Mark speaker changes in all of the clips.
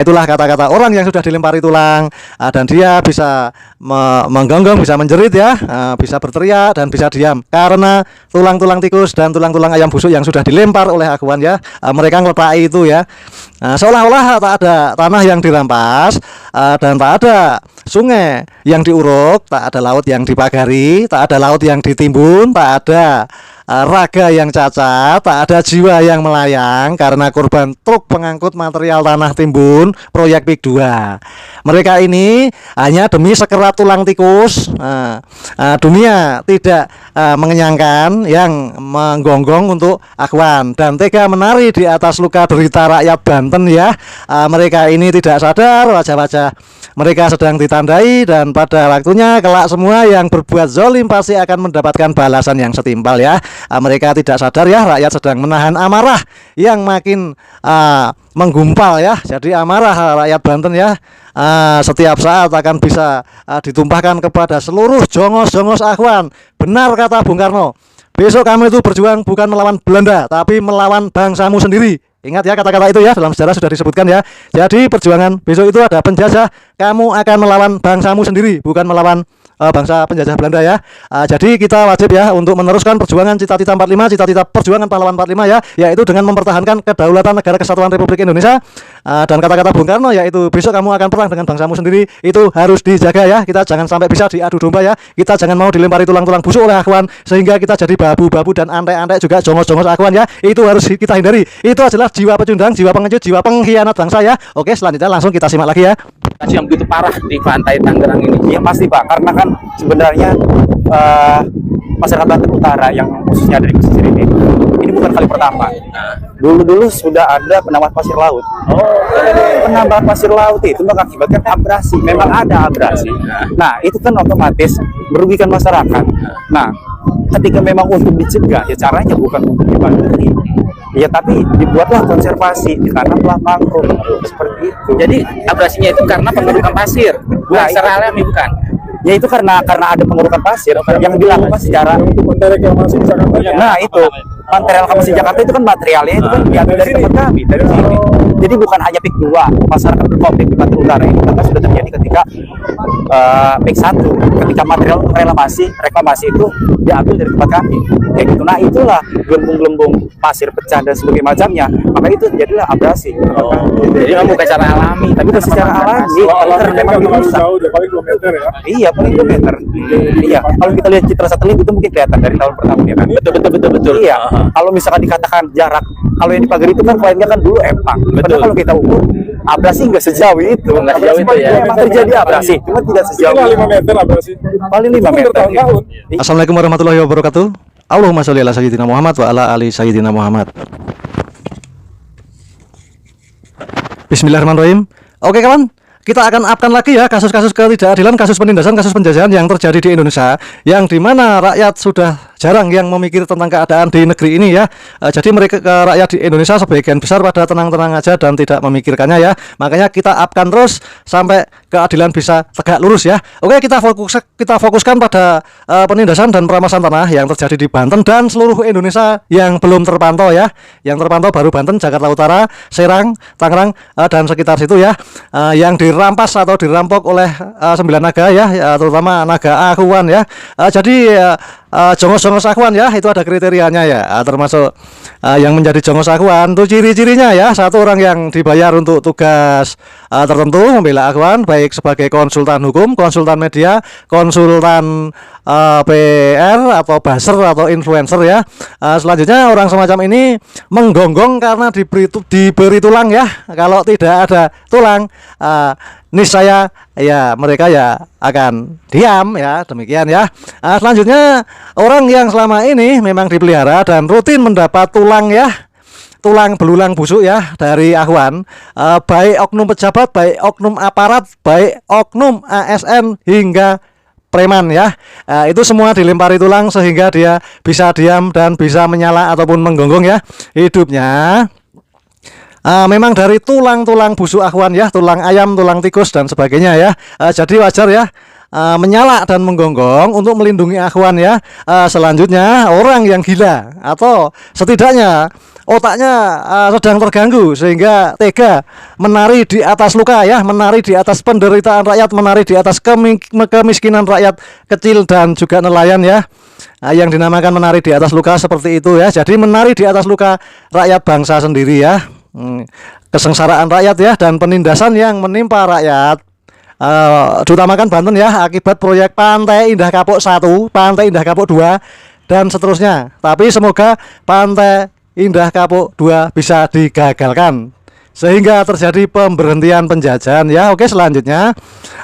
Speaker 1: Itulah kata-kata orang yang sudah dilempari tulang, dan dia bisa menggonggong, bisa menjerit ya, bisa berteriak dan bisa diam karena tulang-tulang tikus dan tulang-tulang ayam busuk yang sudah dilempar oleh aguan ya. Mereka ngelepaki itu ya. Seolah-olah tak ada tanah yang dirampas, dan tak ada sungai yang diuruk, tak ada laut yang dipagari, tak ada laut yang ditimbun, tak ada raga yang cacat, tak ada jiwa yang melayang karena korban truk pengangkut material tanah timbun proyek PIK 2. Mereka ini hanya demi sekerat tulang tikus. Dunia tidak mengenyangkan yang menggonggong untuk aguan dan tega menari di atas luka derita rakyat Banten ya. Mereka ini tidak sadar wajah-wajah mereka sedang ditandai, dan pada waktunya kelak semua yang berbuat zolim pasti akan mendapatkan balasan yang setimpal ya. Mereka tidak sadar ya, rakyat sedang menahan amarah yang makin menggumpal ya. Jadi amarah rakyat Banten ya, setiap saat akan bisa ditumpahkan kepada seluruh jongos-jongos aguan. Benar kata Bung Karno, besok kamu itu berjuang bukan melawan Belanda, tapi melawan bangsamu sendiri. Ingat ya kata-kata itu ya, dalam sejarah sudah disebutkan ya. Jadi perjuangan besok itu ada penjajah, kamu akan melawan bangsamu sendiri, bukan melawan bangsa penjajah Belanda ya. Jadi kita wajib ya untuk meneruskan perjuangan cita-cita 45, cita-cita perjuangan pahlawan 45 ya, yaitu dengan mempertahankan kedaulatan negara kesatuan Republik Indonesia. Dan kata-kata Bung Karno yaitu besok kamu akan perang dengan bangsamu sendiri, itu harus dijaga ya. Kita jangan sampai bisa diadu domba ya. Kita jangan mau dilempari tulang-tulang busuk oleh aguan sehingga kita jadi babu-babu dan antek-antek juga jongos-jongos aguan ya. Itu harus kita hindari. Itu adalah jiwa pecundang, jiwa pengecut, jiwa pengkhianat bangsa ya. Oke, selanjutnya langsung kita simak lagi ya.
Speaker 2: Yang begitu parah di pantai Tangerang ini.
Speaker 3: Iya pasti Pak, karena kan sebenarnya masyarakat Banten Utara yang khususnya dari pesisir ini bukan kali pertama. Dulu sudah ada penambahan pasir laut. Penambahan pasir laut itu mengakibatkan abrasi. Memang ada abrasi. Nah itu kan otomatis merugikan masyarakat. Nah ketika memang untuk dicegah ya caranya bukan untuk dibanding. Ya tapi dibuatlah konservasi, ditanamlah mangrove seperti itu.
Speaker 2: Jadi abrasinya itu karena pengerukan pasir, bukan secara alami bukan?
Speaker 3: Ya itu karena ada pengerukan pasir yang dilakukan secara nah itu material reklamasi Jakarta itu kan materialnya itu kan diambil dari tempat kami dari sini. Jadi bukan hanya PIK 2 masyarakat berkonflik di Banten Utara ini, karena sudah terjadi ketika PIK 1 ketika material reklamasi itu diambil dari tempat kami kayak gitu. Nah itulah gelembung-gelembung pasir pecah dan sebagainya macamnya, maka itu terjadilah abrasi.
Speaker 2: Jadi bukan secara alami tapi
Speaker 3: bukan secara alami. Karena memang dirusak.
Speaker 4: Paling kilometer ya.
Speaker 3: Iya paling kilometer. Iya kalau kita lihat citra satelit itu mungkin kelihatan dari tahun pertama ya kan.
Speaker 2: Betul.
Speaker 3: Iya. Kalau misalkan dikatakan jarak, kalau yang di pagar itu kan poinnya kan dulu empang. Padahal kalau kita ukur abrasi nggak sejauh itu.
Speaker 2: Nggak sejauh itu ya.
Speaker 3: Memang terjadi abrasi, cuma tidak sejauh.
Speaker 4: 5 meter abrasi.
Speaker 3: Paling 5 meter.
Speaker 4: Tahun-tahun.
Speaker 1: Assalamualaikum warahmatullahi wabarakatuh. Allahumma sholli ala sayyidina Muhammad wa ala ali sayyidina Muhammad. Bismillahirrahmanirrahim. Oke kawan, kita akan upkan lagi ya kasus-kasus ketidakadilan, kasus penindasan, kasus penjajahan yang terjadi di Indonesia, yang dimana rakyat sudah jarang yang memikir tentang keadaan di negeri ini ya. Jadi mereka rakyat di Indonesia sebagian besar pada tenang-tenang aja dan tidak memikirkannya ya. Makanya kita upkan terus sampai keadilan bisa tegak lurus ya. Oke, kita fokuskan pada penindasan dan perampasan tanah yang terjadi di Banten dan seluruh Indonesia yang belum terpantau ya. Yang terpantau baru Banten, Jakarta Utara, Serang, Tangerang dan sekitar situ ya. Yang dirampas atau dirampok oleh 9 naga ya, terutama naga aguan ya. Jadi jongos-jongos aguan ya, itu ada kriterianya ya, termasuk yang menjadi jongos aguan itu ciri-cirinya ya. Satu, orang yang dibayar untuk tugas tertentu membela aguan, baik sebagai konsultan hukum, konsultan media, konsultan PR atau buzzer atau influencer ya. Selanjutnya orang semacam ini menggonggong karena diberi tulang ya. Kalau tidak ada tulang, niscaya ya mereka ya akan diam ya, demikian ya. Selanjutnya orang yang selama ini memang dipelihara dan rutin mendapat tulang ya, tulang belulang busuk ya dari aguan, baik oknum pejabat, baik oknum aparat, baik oknum ASN hingga preman ya, itu semua dilempari tulang sehingga dia bisa diam dan bisa menyala ataupun menggonggong ya hidupnya. Memang dari tulang-tulang busuk aguan ya, tulang ayam, tulang tikus dan sebagainya ya. Jadi wajar ya menyala dan menggonggong untuk melindungi aguan ya. Selanjutnya orang yang gila atau setidaknya otaknya sedang terganggu sehingga tega menari di atas luka ya, menari di atas penderitaan rakyat, menari di atas kemiskinan rakyat kecil dan juga nelayan ya. Yang dinamakan menari di atas luka seperti itu ya. Jadi menari di atas luka rakyat bangsa sendiri ya. Kesengsaraan rakyat ya dan penindasan yang menimpa rakyat diutamakan Banten ya akibat proyek Pantai Indah Kapuk 1, Pantai Indah Kapuk 2 dan seterusnya. Tapi semoga Pantai Indah Kapuk 2 bisa digagalkan sehingga terjadi pemberhentian penjajahan ya. Oke, selanjutnya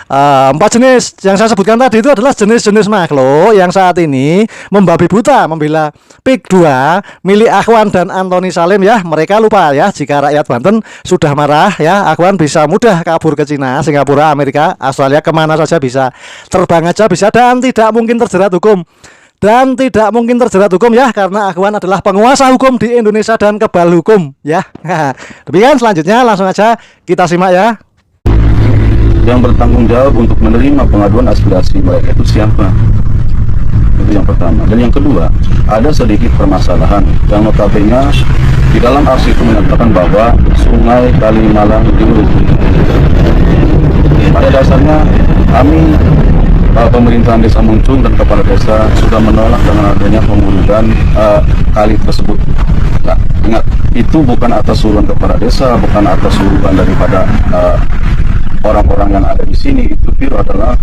Speaker 1: 4 jenis yang saya sebutkan tadi itu adalah jenis-jenis makhluk yang saat ini membabi buta membela PIK 2 milik Akhwan dan Antoni Salim ya. Mereka lupa ya jika rakyat Banten sudah marah ya, Akhwan bisa mudah kabur ke Cina, Singapura, Amerika, Australia, kemana saja bisa, terbang aja bisa dan tidak mungkin terjerat hukum. Dan tidak mungkin terjerat hukum ya, karena Akhwan adalah penguasa hukum di Indonesia dan kebal hukum ya. Demikian, selanjutnya langsung aja kita simak ya.
Speaker 5: Yang bertanggung jawab untuk menerima pengaduan aspirasi mereka itu siapa? Itu yang pertama. Dan yang kedua, ada sedikit permasalahan yang notabene di dalam aksi itu menyatakan bahwa Sungai Kalimalang diuruk. Pada dasarnya kami pemerintahan Desa Muncung dan kepala desa sudah menolak dengan adanya pengurukan kali tersebut. Nah, ingat, itu bukan atas suruhan kepala desa, bukan atas suruhan daripada orang-orang yang ada di sini. Itu pure adalah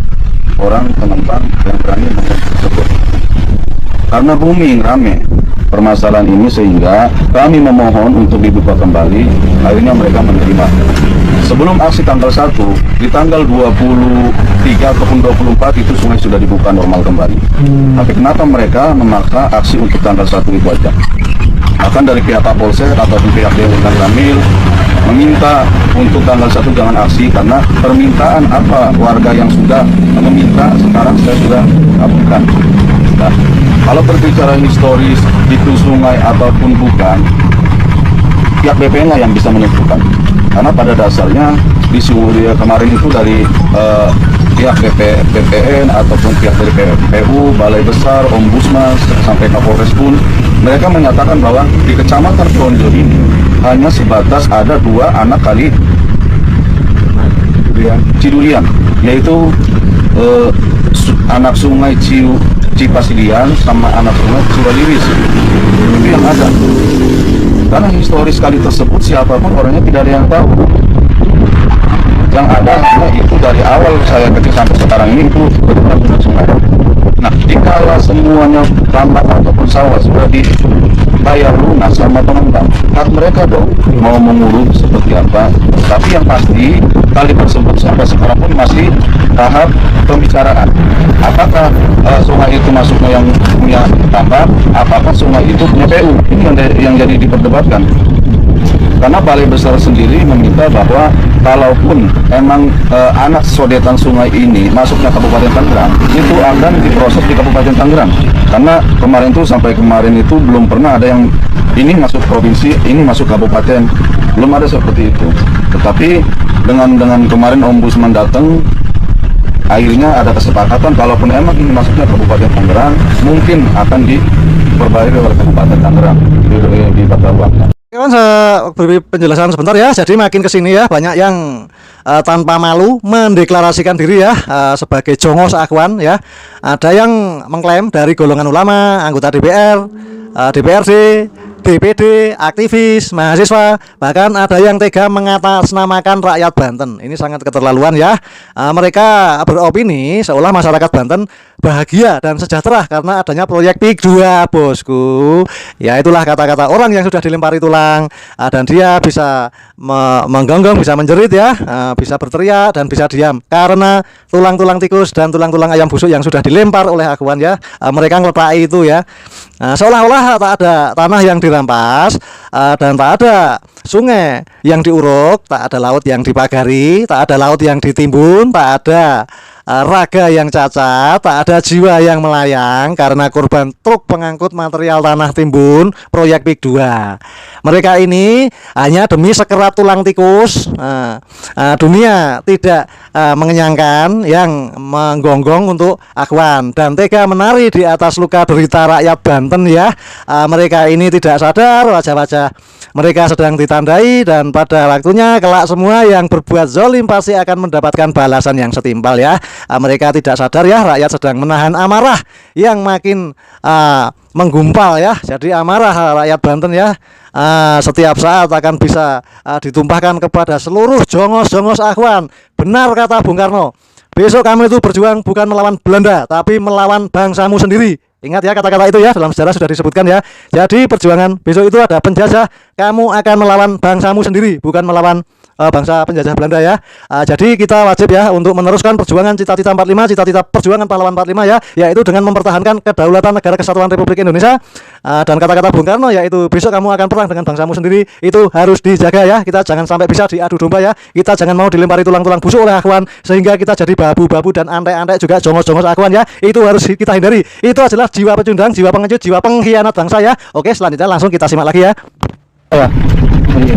Speaker 5: orang pengembang yang berani membuat tersebut. Karena booming rame permasalahan ini sehingga kami memohon untuk dibuka kembali. Akhirnya mereka menerima. Sebelum aksi tanggal 1, di tanggal 23 ataupun 24 itu sungai sudah dibuka normal kembali. Tapi kenapa mereka memaksa aksi untuk tanggal 1 itu aja? Bahkan dari pihak Kapolsek ataupun pihak Dewan Ramil meminta untuk tanggal 1 jangan aksi karena permintaan apa warga yang sudah meminta sekarang saya sudah kabulkan. Nah, kalau berbicara historis itu sungai ataupun bukan, pihak BPN lah yang bisa menentukan. Karena pada dasarnya di Suria kemarin itu dari pihak BPN ataupun pihak dari PU, Balai Besar, Ombudsman sampai Kapolres pun mereka menyatakan bahwa di Kecamatan Projo ini hanya sebatas ada 2 anak kali Cidulian, yaitu anak sungai Cipasilian sama anak sungai Suraliris. Itu yang ada. Karena historis kali tersebut siapapun orangnya tidak ada yang tahu. Yang ada itu dari awal saya kecil sampai sekarang ini itu benar-benar sungai. Nah, dikala semuanya tambak ataupun sawah sudah dibayar lunas sama pengembang, hak mereka dong mau mengurus seperti apa. Tapi yang pasti kali tersebut sampai sekarang pun masih tahap pembicaraan. Apakah sungai itu masuknya yang punya tambak, apakah sungai itu punya PU? Ini yang jadi diperdebatkan. Karena Balai Besar sendiri meminta bahwa kalaupun emang anak sodetan sungai ini masuknya Kabupaten Tangerang, itu akan diproses di Kabupaten Tangerang. Karena kemarin itu sampai kemarin itu belum pernah ada yang ini masuk provinsi, ini masuk kabupaten, belum ada seperti itu. Tetapi dengan kemarin Ombudsman datang, akhirnya ada kesepakatan kalaupun emang ini masuknya Kabupaten Tangerang, mungkin akan diperbaiki oleh Kabupaten Tangerang di tata ruangnya.
Speaker 1: Kawan, saya beri penjelasan sebentar ya. Jadi makin kesini ya banyak yang tanpa malu mendeklarasikan diri ya sebagai Jongos Akhwan ya. Ada yang mengklaim dari golongan ulama, anggota DPR, DPRD, DPD, aktivis, mahasiswa, bahkan ada yang tega mengatasnamakan rakyat Banten. Ini sangat keterlaluan ya. Mereka beropini seolah masyarakat Banten bahagia dan sejahtera karena adanya proyek PIK 2, bosku. Ya, itulah kata-kata orang yang sudah dilempari tulang dan dia bisa menggonggong, bisa menjerit ya, bisa berteriak dan bisa diam karena tulang-tulang tikus dan tulang-tulang ayam busuk yang sudah dilempar oleh Akhwan ya. Mereka ngelepai itu ya. Seolah-olah tak ada tanah yang dirampas dan tak ada sungai yang diuruk, tak ada laut yang dipagari, tak ada laut yang ditimbun, tak ada raga yang cacat, tak ada jiwa yang melayang karena korban truk pengangkut material tanah timbun proyek PIK 2. Mereka ini hanya demi sekerat tulang tikus. Dunia tidak mengenyangkan yang menggonggong untuk Akhwan dan tega menari di atas luka derita rakyat Banten ya. Mereka ini tidak sadar wajah-wajah mereka sedang ditandai, dan pada waktunya kelak semua yang berbuat zolim pasti akan mendapatkan balasan yang setimpal ya. Mereka tidak sadar ya, rakyat sedang menahan amarah yang makin menggumpal ya. Jadi amarah rakyat Banten ya setiap saat akan bisa ditumpahkan kepada seluruh jongos-jongos Akhwan. Benar kata Bung Karno, besok kami itu berjuang bukan melawan Belanda, tapi melawan bangsamu sendiri. Ingat ya kata-kata itu ya, dalam sejarah sudah disebutkan ya. Jadi perjuangan besok itu ada penjajah, kamu akan melawan bangsamu sendiri, bukan melawan bangsa penjajah Belanda ya. Jadi kita wajib ya untuk meneruskan perjuangan cita-cita 45, cita-cita perjuangan pahlawan 45 ya, yaitu dengan mempertahankan kedaulatan negara kesatuan Republik Indonesia. Dan kata-kata Bung Karno yaitu besok kamu akan perang dengan bangsamu sendiri, itu harus dijaga ya. Kita jangan sampai bisa diadu domba ya. Kita jangan mau dilempari tulang-tulang busuk oleh Akhwan sehingga kita jadi babu-babu dan antek-antek juga jongos-jongos Akhwan ya. Itu harus kita hindari. Itu adalah jiwa pecundang, jiwa pengecut, jiwa pengkhianat bangsa ya. Oke, selanjutnya langsung kita simak lagi ya.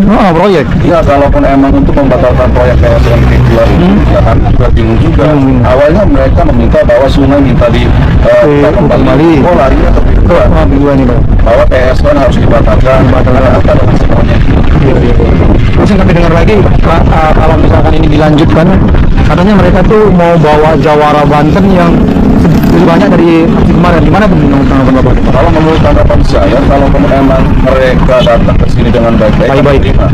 Speaker 3: Proyek.
Speaker 5: Ya, kalaupun emang untuk membatalkan proyek PSN PIK 2 ini, ya kan juga bingung juga. Awalnya mereka meminta bahwa sungai minta kembali. Oh, larinya ke PIK 2 nih, bahwa PSN harus dibatalkan. Apa semuanya?
Speaker 3: Terus yang kami dengar lagi, kalau misalkan ini dilanjutkan, katanya mereka tuh mau bawa Jawara Banten yang lebih banyak dari kemarin. Gimana tanggapan Bapak?
Speaker 5: Kalau menurut tanggapan saya, kalau emang mereka datang ke sini dengan baik-baik, terima.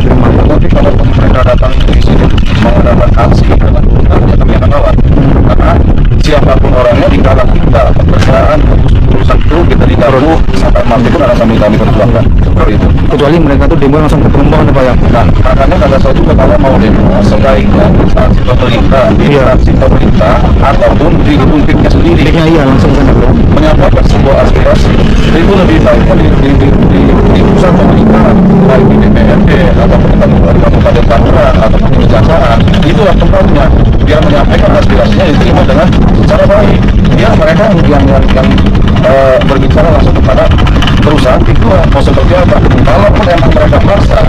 Speaker 5: Tapi kalau mereka datang ke sini mengadakan aksi dengan benarnya kami akan lawan. Karena siapapun orangnya di kalangan kita, pekerjaan, urusan itu kita diganggu sampai mati pun akan kami perjuangkan. Seperti itu.
Speaker 3: Kecuali mereka tuh demo langsung ke Perumbang Pak ya.
Speaker 5: Nah, makanya kata saya juga kalau mau demo sebaiknya instansi pemerintah, instansi pemerintah ataupun di gedung PIK-nya sendiri.
Speaker 3: Iya langsung kan
Speaker 5: menyampaikan sebuah aspirasi itu lebih baiknya di pusat pemerintahan, baik di DPRD ataupun di Kabupaten Tangerang ataupun di Kejaksaan. Itulah tempatnya biar menyampaikan aspirasinya diterima dengan secara baik. Ya mereka yang berbicara langsung kepada perusahaan itu mau seperti apa. Kalaupun emang mereka maksa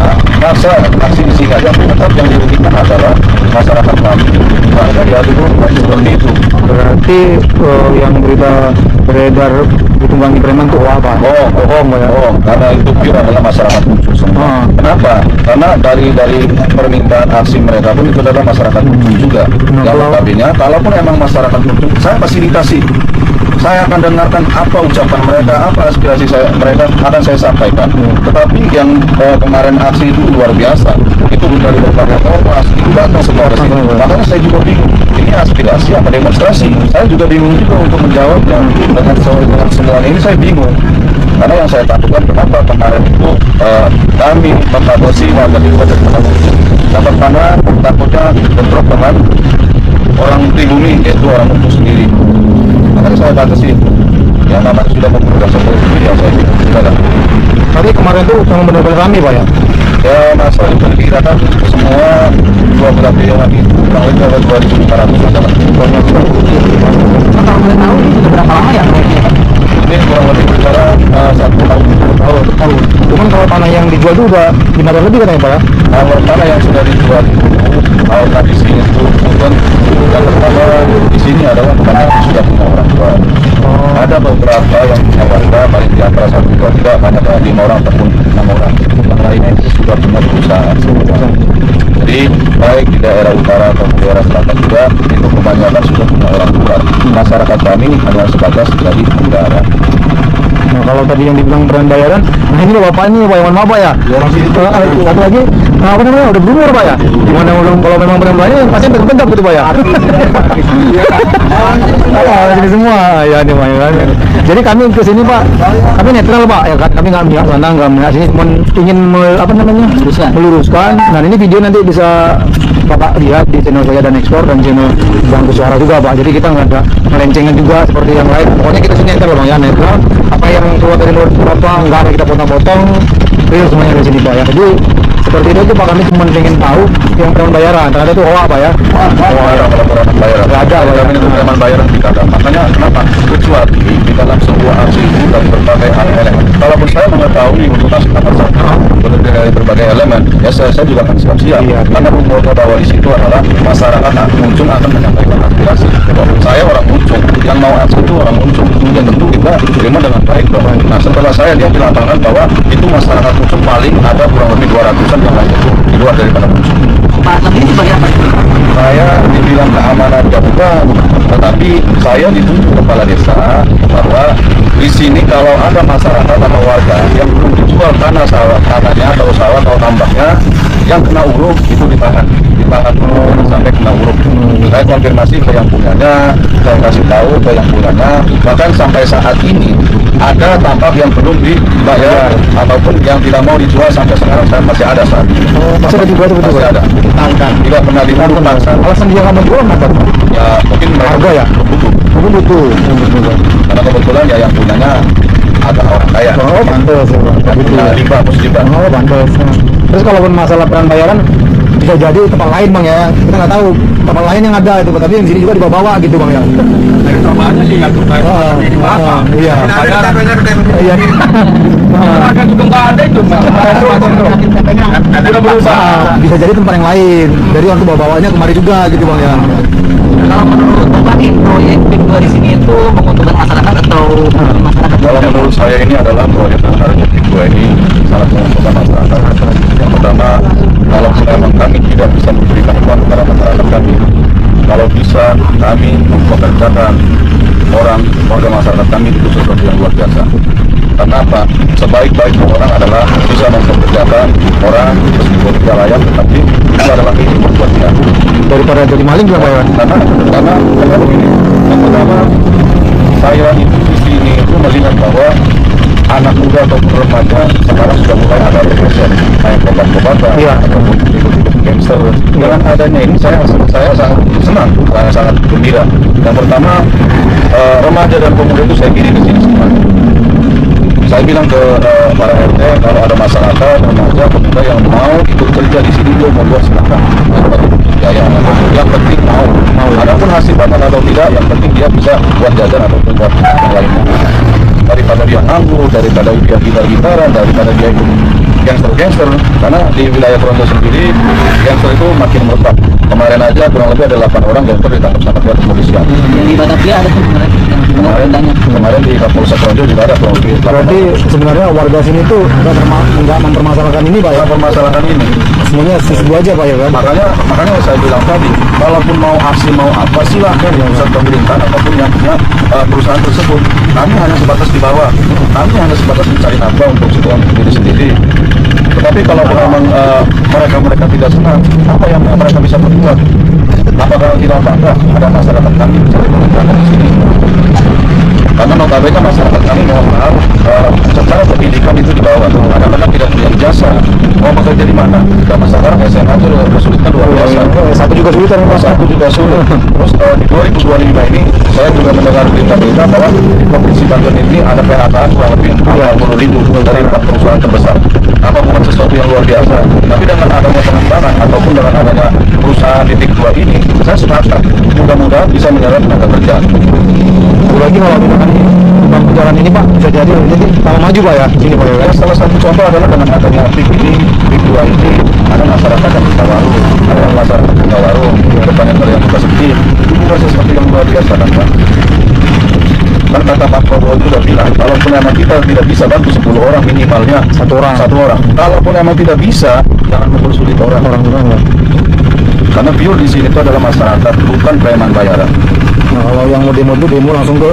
Speaker 5: aksi di sini aja, tetap yang dirugikan adalah masyarakat kami. Maka dia itu seperti itu.
Speaker 3: Berarti yang berita beredar ditunggangi preman itu apa?
Speaker 5: Bohong ya. Karena itu pure adalah masyarakat khusus semua. Kenapa? Karena dari permintaan aksi mereka pun itu adalah masyarakat khusus juga. Yang notabene, kalaupun emang masyarakat khusus, saya fasilitasi. Saya akan dengarkan apa ucapan mereka, apa aspirasi mereka akan saya sampaikan. Tetapi yang kemarin aksi itu luar biasa. Itu dari berbagai ormas, itu datang semua ke sini. Makanya saya juga bingung. Ini aspirasi apa demonstrasi? Saya juga bingung juga untuk menjawabnya. Dengan semuanya ini saya bingung. Karena yang saya takutkan kenapa kemarin itu kami membatasi warga di Kabupaten Penanggung dapat panah takutnya bentrok dengan orang pribumi, yaitu orang hukum sendiri. Makanya saya batasi. Ya namanya sudah memperlukan seperti itu, ya saya bingung juga lah.
Speaker 3: Tapi kemarin tuh memang benar-benar rame Pak ya?
Speaker 5: Ya masa itu dikirakan semua 12 yang lagi kurang lebih ada 2.500 adalah.
Speaker 3: Kalau boleh tahu ini sudah berapa lama ya?
Speaker 5: Ini kurang lebih bicara 1 tahun.
Speaker 3: Cuman kalau tanah yang dijual itu udah 5 tahun lebih katanya Pak ya?
Speaker 5: Kalau tanah yang sudah dijual kalau di sini itu bukan yang pertama di sini adalah tanah yang sudah punya orang tua. Ada beberapa yang punya warga paling di antara 1, 2, 3 banyak 5 orang ataupun 6 orang. Yang lainnya itu sudah punya perusahaan. Jadi baik di daerah utara atau di daerah selatan juga itu kebanyakan sudah punya orang tua. Masyarakat kami hanya sebatas jadi negara.
Speaker 3: Nah kalau tadi yang dibilang peran bayaran, nah ini Bapak ini Pak, mohon maaf Pak ya. Satu lagi, apa namanya udah berumur Pak ya. Gimana kalau memang peran bayaran pasti bentuk gitu Pak ya. Ini semua ya nih Pak ya. Jadi kami ke sini Pak, kami netral Pak ya kan, kami nggak melihat sana, nggak melihat sini, cuma ingin meluruskan. Nah ini video nanti bisa Bapak lihat di channel saya dan ekspor dan channel Bang Suara juga Pak. Jadi kita nggak ada melencengan juga seperti yang lain. Pokoknya kita sini netral Bang ya, netral. Apa yang keluar dari luar apa nggak ada kita potong-potong, real semuanya di sini Pak ya. Jadi
Speaker 1: Seperti itu Pak, kami cuma pengen tahu yang preman bayaran. Ternyata itu hoax Pak ya.
Speaker 5: Ada kalau preman bayaran.
Speaker 1: Nggak ada,
Speaker 5: Kami itu preman bayaran tidak ada. Makanya kenapa? Kecuali di dalam sebuah aksi itu dari berbagai elemen. Kalaupun saya mengetahui tuntas apa saja dari berbagai elemen, ya saya juga akan siap-siap. Karena rumornya bahwa di situ adalah masyarakat Muncung akan menyampaikan aspirasi. Saya orang Muncung, yang mau aksi itu orang Muncung. Ya tentu kita terima dengan baik dong. Nah setelah saya lihat di lapangan bahwa itu masyarakat Muncung paling ada kurang lebih 200-an yang lain itu di luar daripada Muncung.
Speaker 2: Pak, tapi ini sebagai apa?
Speaker 5: Saya dibilang keamanan ya bukan, tetapi saya ditunjuk kepala desa bahwa di sini kalau ada masyarakat atau warga yang belum dijual tanahnya atau sawah atau tambaknya yang kena uruk itu ditahan dulu sampai kena uruk. Saya konfirmasi ke yang punyanya, saya kasih tahu ke yang punyanya, bahkan sampai saat ini ada tambak yang belum dibayar ataupun yang tidak mau dijual sampai sekarang saya masih ada saat ini.
Speaker 1: Masih ada juga betul
Speaker 5: Masih ada. Tidak pernah diuruk paksa.
Speaker 1: Alasan dia nggak mau jual apa?
Speaker 5: Ya mungkin
Speaker 1: Harga ya?
Speaker 5: butuh. Karena kebetulan ya yang punyanya ada orang kaya.
Speaker 1: Oh pantas ya Pak.
Speaker 5: Punya limbah musibah.
Speaker 1: Oh pantas. Terus kalaupun masalah peran bayaran bisa jadi tempat lain Bang ya, kita nggak tahu tempat lain yang ada itu, tapi yang sini juga dibawa gitu Bang ya.
Speaker 4: Dari tambahannya sih nggak tuntas.
Speaker 1: Iya. Iya.
Speaker 4: Harga juga nggak ada itu.
Speaker 1: Kita berusaha. Bisa jadi tempat yang lain. Dari waktu bawa-bawanya kemari juga gitu Bang ya.
Speaker 2: Kalau menurut Bapak nih, proyek PIK 2 di sini itu menguntungkan masyarakat atau masyarakat?
Speaker 5: Kalau menurut saya ini adalah proyek yang harusnya kedua ini sangat menguntungkan masyarakat. Yang pertama, kalau memang kami tidak bisa memberikan uang kepada masyarakat kami, kalau bisa kami mempekerjakan warga masyarakat kami itu sesuatu yang luar biasa. Karena apa? Sebaik-baik orang adalah bisa mempekerjakan orang meskipun tidak layak, tetapi itu adalah kehidupan buat dia.
Speaker 1: Daripada jadi maling juga Pak ya.
Speaker 5: Karena begini, yang pertama saya itu di sini itu melihat bahwa anak muda atau remaja sekarang sudah mulai ada depresi, main obat-obatan, ataupun ikut-ikut gangster. Dengan adanya ini saya sangat senang, saya sangat gembira. Yang pertama remaja dan pemuda itu saya kirim ke sini semua. Saya bilang ke para RT kalau ada masyarakat remaja pemuda yang mau ikut kerja di sini dia mau silakan. Yang penting mau. Adapun hasil panen atau tidak, yang penting dia bisa buat jajan ataupun buat yang lainnya. Daripada dia nganggur, daripada dia gitar-gitaran, daripada dia ikut gangster-gangster. Karena di wilayah Toronto sendiri gangster itu makin merebak. Kemarin aja kurang lebih ada 8 orang gangster ditangkap sama pihak kepolisian.
Speaker 2: Di Batavia ada tuh
Speaker 5: Kemarin di Kapolsek Toronto juga ada kurang lebih.
Speaker 1: Berarti sebenarnya warga sini tuh nggak mempermasalahkan ini Pak ya.
Speaker 5: Permasalahan ini
Speaker 1: Semuanya sesuai aja Pak ya kan.
Speaker 5: makanya saya bilang tadi, walaupun mau aksi mau apa silahkan yang pusat pemerintahan ataupun yang punya perusahaan tersebut, kami hanya sebatas di bawah, kami hanya sebatas mencari nafkah untuk diri sendiri. Tetapi kalau memang mereka tidak senang, apa yang mereka bisa berbuat? Apakah tidak bangga ada masyarakat kami mencari pekerjaan di sini? Karena notabene masyarakat kami mohon maaf secara pendidikan itu di bawah, kadang-kadang tidak punya jasa. Mau bekerja di mana? Tidak masalah, SMA itu kesulitan luar biasa.
Speaker 1: Satu juga sulit kan Pak.
Speaker 5: Satu juga sulit. Terus di 2025 ini saya juga mendengar berita-berita bahwa di Provinsi Banten ini ada PHK kurang lebih 40.000 dari 4 perusahaan terbesar. Apa bukan sesuatu yang luar biasa? Tapi dengan adanya pengembangan ataupun dengan adanya perusahaan titik 2 ini, saya sepakat. Mudah-mudahan bisa menyerap tenaga kerja.
Speaker 1: Lagi kalau misalkan bang jalan ini Pak bisa jadi tambah maju Pak ya sini Pak ya.
Speaker 5: Salah satu contoh adalah dengan adanya PIK ini, PIK 2 ini, ada masyarakat yang buka warung, ada yang masyarakat buka warung, depannya ada yang buka sedikit. Itu bukan sesuatu yang luar biasa kan Pak? Kan kata Pak Prabowo itu sudah bilang, kalaupun emang kita tidak bisa bantu 10 orang minimalnya satu orang. Kalaupun emang tidak bisa, jangan mempersulit orang ya. Karena pure di sini itu adalah masyarakat, bukan preman bayaran.
Speaker 1: Nah, kalau yang mau demo itu demo langsung ke